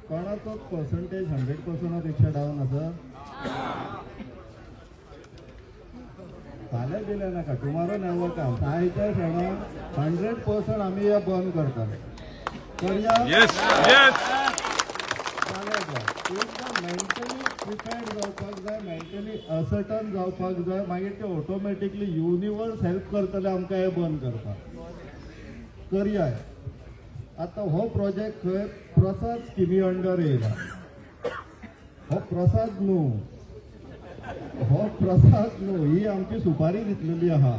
कोणाचो पर्सेंटेज 100% पेक्षा डाऊन असं फाल्यां दिले नाका टुमारो नेवर कम आयच्या क्षणाक 100% आम्ही या बंद करतले करया एकदम मेंटली प्रिपेर्ड जावपाक जाय मेंटली असर्टन जावपाक जाय मागीर ते ऑटोमॅटिकली युनिवर्स हेल्प करतले आमकां हे बंद करपाक करया आता हो प्रोजेक्ट खंय प्रसाद स्किमी अंडर येयला हो प्रसाद न्हू ही आमची सुपारी घेतलेली आहा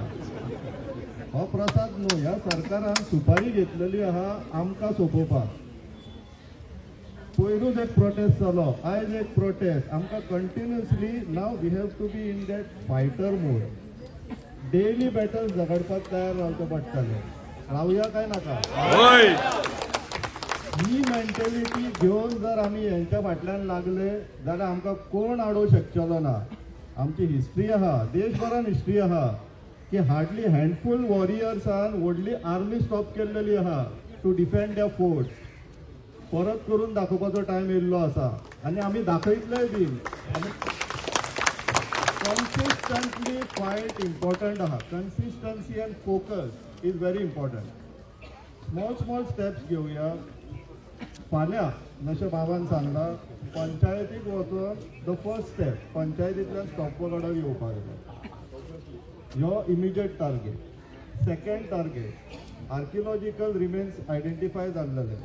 हो प्रसाद न्हू ह्या सरकारान सुपारी घेतलेली आहा आमकां सोपोवपाक पयरूच एक प्रोटेस्ट जालो आयज एक प्रोटेस्ट आमकां कंटिन्युअसली नाव we have to be in that fighter mode daily battles झगडपाक तयार रावचें पडटलें रावया काय नाका ही मेंटॅलिटी घेवन जर आमी हेंच्या फाटल्यान लागले जाल्यार आमकां कोण आडोवंक शकचलो ना आमची हिस्ट्री आहा देशभरान हिस्ट्री आहा की हार्डली हँडफूल वॉरियर्सान व्हडली आर्मी स्टॉप केल्लेली आहा टू डिफेंड देयर फोर्ट्स परत करून दाखोवपाचो टायम येयल्लो आसा आनी आमी दाखयतलेय बी कन्सिस्टंटली फायट इम्पॉर्टंट आहा consistency and focus is very important small steps घेवया फाल्यां जशें बाबान सांगला पंचायतीक वचून द फर्स्ट स्टेप पंचायतींतल्यान स्टॉप वर्क ऑर्डर येवपाक जाय ह्यो immediate target second target archaeological remains identify जाल्लेले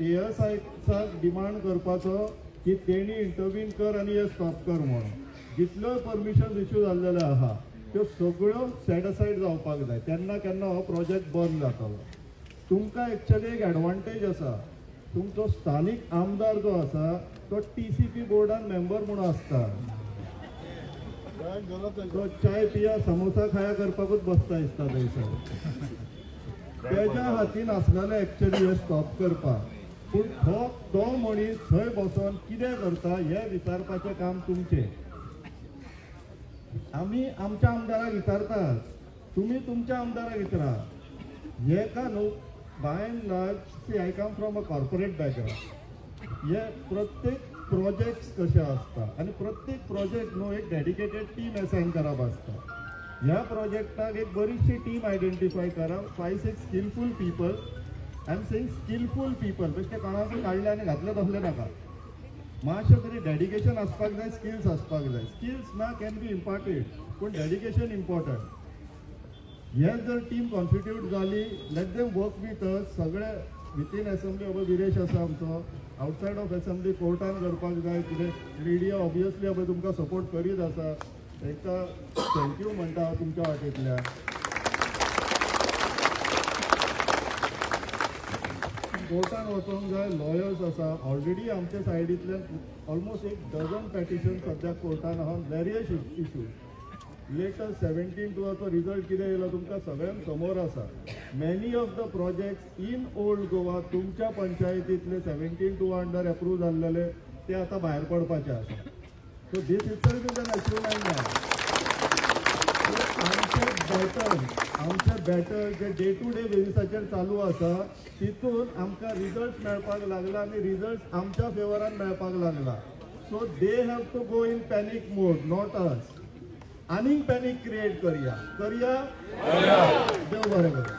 ASIक डिमांड करपाचो की तेणी इंटरव्हीन कर आनी हे स्टॉप कर म्हणून जितल्यो परमिशन इश्यू जाल्लेल्यो आहा त्यो सगळ्यो सेट असायड जावपाक जाय तेन्ना केन्ना हो प्रोजेक्ट बंद जातलो तुमकां एक्चुअली एक एडवांटेज आसा तुमचो स्थानीक आमदार जो आसा तो TCP बोर्डान मेंबर म्हणून आसता तो चाय पिया समोसा खाया करपाकूच बसता दिसता थंयसर तेज्या हातीन आसलेलें एक्चुअली हे स्टॉप करपाक पूण तो मनीस थंय बसून कितें करता हे विचारपाचें काम तुमचें आमी आमच्या आमदाराक विचारतात तुमी तुमच्या आमदाराक विचारा हे का now by and large I come from a corporate background हे प्रत्येक प्रोजेक्ट्स कशे आसता आनी प्रत्येक प्रोजेक्ट न्हू एक डेडिकेटेड टीम असायन करप आसता ह्या प्रोजेक्टाक एक बरीचशी टीम आयडेंटिफाय करप 5-6 skillful people I am saying skillful people बेश्टे कोणाकूय काडले आनी घातले तसले नाका मातशें तरी डेडिकेशन आसपाक जाय स्किल्स आसपाक जाय स्किल्स ना कॅन बी इम्पॉर्टेड पूण डेडिकेशन इम्पॉर्टंट हे जर टीम कॉन्स्टिट्यूट जाली लेट देम वर्क वीथ अस सगळे विथीन असेंब्ली अबो विरेश आसा आमचो आउटसायड ऑफ असेंब्ली कोर्टान करपाक जाय कितें मिडिया ऑब्वियसली अबो तुमकां सपोर्ट करीत आसा ताका थँक्यू म्हणटा हांव तुमच्या वाटेंतल्यान कोर्टान वचोंक जाय लॉयर्स आसा ऑलरेडी आमच्या सायडींतल्यान ऑलमोस्ट 1 डझन पेटिशन सद्या कोर्टान आहा वेरियस इश्यूज लेटस्ट 17 रिजल्ट कितें येयलो तुमकां सगळ्यांक समोर आसा many of the projects in old Goa तुमच्या पंचायतींतले 17 अंडर अप्रूव जाल्लेले ते आतां भायर पडपाचे आसा so this itself is an achievement आमचे बॅटर जे डे टू डे बेसिसाचेर चालू आसा तितून आमकां रिजल्ट मेळपाक लागला आनी रिजल्ट आमच्या फेवरान मेळपाक लागला so they have to go in panic mode not us आनीक पॅनीक क्रिएट करया देव बरें करूं.